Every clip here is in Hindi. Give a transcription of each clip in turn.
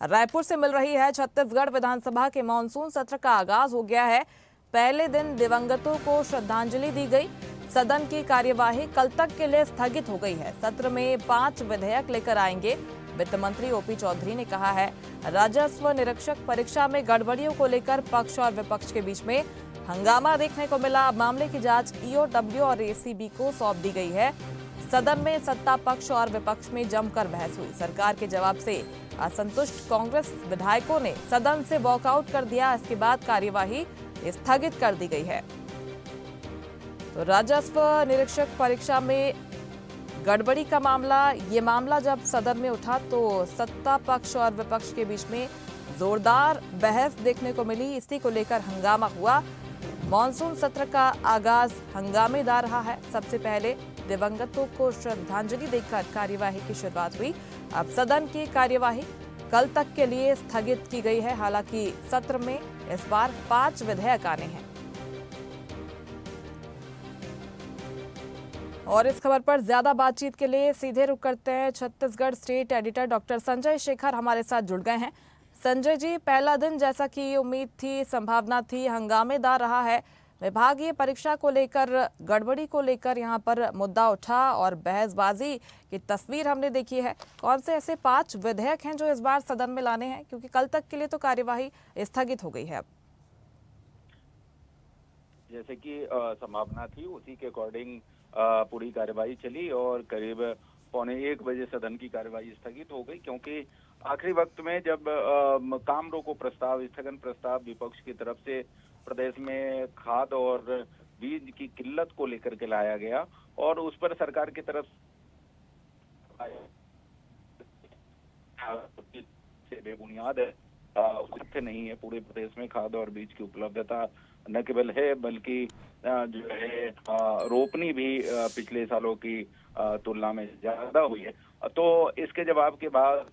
रायपुर से मिल रही है। छत्तीसगढ़ विधानसभा के मानसून सत्र का आगाज हो गया है। पहले दिन दिवंगतों को श्रद्धांजलि दी गई। सदन की कार्यवाही कल तक के लिए स्थगित हो गई है। सत्र में 5 विधेयक लेकर आएंगे। वित्त मंत्री ओपी चौधरी ने कहा है, राजस्व निरीक्षक परीक्षा में गड़बड़ियों को लेकर पक्ष और विपक्ष के बीच में हंगामा देखने को मिला। मामले की जांच ईओडब्ल्यू और एसीबी को सौंप दी गई है। सदन में सत्ता पक्ष और विपक्ष में जमकर बहस हुई। सरकार के जवाब से असंतुष्ट कांग्रेस विधायकों ने सदन से वॉकआउट कर दिया। इसके बाद कार्यवाही स्थगित कर दी गई है। तो राजस्व निरीक्षक परीक्षा में गड़बड़ी का मामला जब सदन में उठा तो सत्ता पक्ष और विपक्ष के बीच में जोरदार बहस देखने को मिली। इसी को लेकर हंगामा हुआ। मॉनसून सत्र का आगाज हंगामेदार रहा है। सबसे पहले दिवंगतों को श्रद्धांजलि देकर कार्यवाही की शुरुआत हुई। अब सदन की कार्यवाही कल तक के लिए स्थगित की गई है। हालांकि सत्र में इस बार 5 विधेयक आने हैं। और इस खबर पर ज्यादा बातचीत के लिए सीधे रुख करते हैं। Chhattisgarh state editor doctor Sanjay Shekhar हमारे साथ जुड़ गए हैं। संजय जी, पहला दिन जैसा कि उम्मीद थी, संभावना थी, हंगामेदार रहा है। विभागीय परीक्षा को लेकर, गड़बड़ी को लेकर यहाँ पर मुद्दा उठा और बहसबाजी की तस्वीर हमने देखी है। कौन से ऐसे 5 विधेयक हैं जो इस बार सदन में लाने हैं, क्योंकि कल तक के लिए तो कार्यवाही स्थगित हो गई है। अब जैसे कि संभावना थी उसी के अकॉर्डिंग पूरी कार्यवाही चली और करीब 1:45 बजे सदन की कार्यवाही स्थगित हो गई, क्योंकि आखिरी वक्त में जब काम रोको प्रस्ताव, स्थगन प्रस्ताव विपक्ष की तरफ से प्रदेश में खाद और बीज की किल्लत को लेकर के लाया गया और उस पर सरकार की तरफ से बेबुनियाद है, उससे नहीं है। पूरे प्रदेश में खाद और बीज की उपलब्धता न केवल है बल्कि जो है रोपनी भी पिछले सालों की तुलना में ज्यादा हुई है। तो इसके जवाब के बाद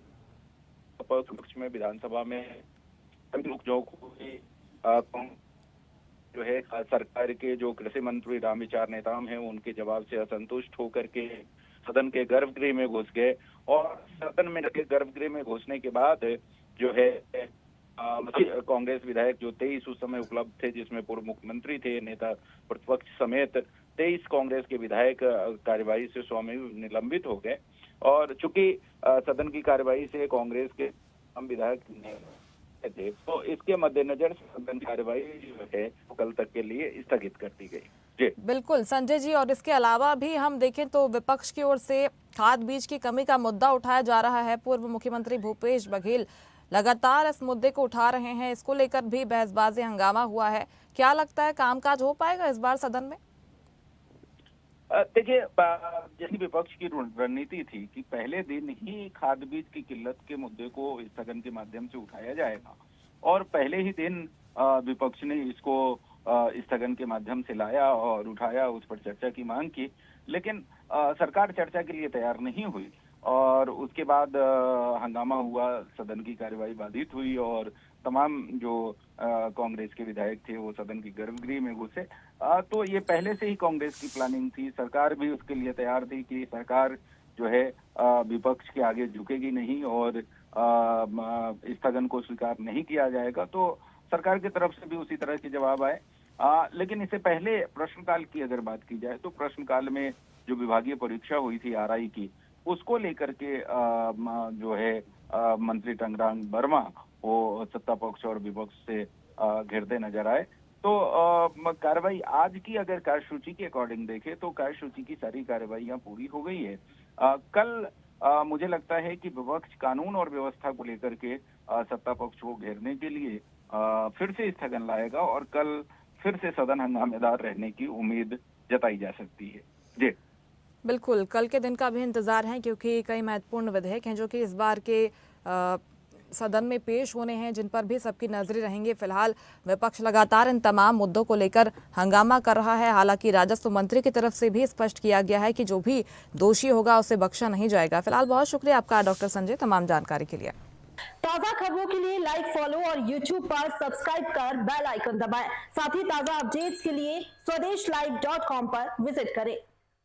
पक्ष में विधानसभा में जो है सरकार के जो कृषि मंत्री रामविचार नेताम हैं उनके जवाब से असंतुष्ट होकर के सदन के गर्भगृह में घुस गए और सदन में गर्भगृह में घुसने के बाद जो है कांग्रेस विधायक जो 23 उस समय उपलब्ध थे, जिसमें पूर्व मुख्यमंत्री थे, नेता प्रतिपक्ष समेत 23 कांग्रेस के विधायक कार्यवाही से स्वमेव निलंबित हो गए। और चूंकि सदन की कार्यवाही से कांग्रेस के हम विधायक थे, तो इसके मद्देनजर सदन की कार्यवाही जो है कल तक के लिए स्थगित कर दी गई। जी बिल्कुल संजय जी, और इसके अलावा भी हम देखें तो विपक्ष की ओर से खाद बीज की कमी का मुद्दा उठाया जा रहा है। पूर्व मुख्यमंत्री भूपेश बघेल लगातार इस मुद्दे को उठा रहे हैं। इसको लेकर भी बहसबाजी, हंगामा हुआ है। क्या लगता है, कामकाज हो पाएगा इस बार सदन में? देखिए, जैसी विपक्ष की रणनीति थी कि पहले दिन ही खाद बीज की किल्लत के मुद्दे को स्थगन के माध्यम से उठाया जाएगा और पहले ही दिन विपक्ष ने इसको स्थगन के माध्यम से लाया और उठाया, उस पर चर्चा की मांग की, लेकिन सरकार चर्चा के लिए तैयार नहीं हुई और उसके बाद हंगामा हुआ, सदन की कार्यवाही बाधित हुई और तमाम जो कांग्रेस के विधायक थे वो सदन की गर्भगृह में घुसे। तो ये पहले से ही कांग्रेस की प्लानिंग थी। सरकार भी उसके लिए तैयार थी कि सरकार जो है विपक्ष के आगे झुकेगी नहीं और स्थगन को स्वीकार नहीं किया जाएगा। तो सरकार की तरफ से भी उसी तरह के जवाब आए। लेकिन इससे पहले प्रश्नकाल की अगर बात की जाए तो प्रश्नकाल में जो विभागीय परीक्षा हुई थी आरआई की, उसको लेकर के जो है मंत्री टंगरांग वर्मा वो सत्ता पक्ष और विपक्ष से घिरते नजर आए। तो कार्रवाई आज की अगर कार्यसूची के अकॉर्डिंग देखें तो कार्यसूची की सारी कार्रवाइयां पूरी हो गई है। कल मुझे लगता है कि विपक्ष कानून और व्यवस्था को लेकर के सत्ता पक्ष को घेरने के लिए फिर से स्थगन लाएगा और कल फिर से सदन हंगामेदार रहने की उम्मीद जताई जा सकती है। जी बिल्कुल, कल के दिन का भी इंतजार है, क्योंकि कई महत्वपूर्ण विधेयक हैं जो कि इस बार के सदन में पेश होने हैं, जिन पर भी सबकी नजरें रहेंगी। फिलहाल विपक्ष लगातार इन तमाम मुद्दों को लेकर हंगामा कर रहा है। हालांकि राजस्व मंत्री की तरफ से भी स्पष्ट किया गया है कि जो भी दोषी होगा उसे बख्शा नहीं जाएगा। फिलहाल बहुत शुक्रिया आपका डॉक्टर संजय, तमाम जानकारी के लिए। ताजा खबरों के लिए लाइक, फॉलो और YouTube पर सब्सक्राइब कर बेल आइकन दबाएं। साथ ही ताजा अपडेट्स के लिए स्वदेशलाइव.com पर विजिट करें।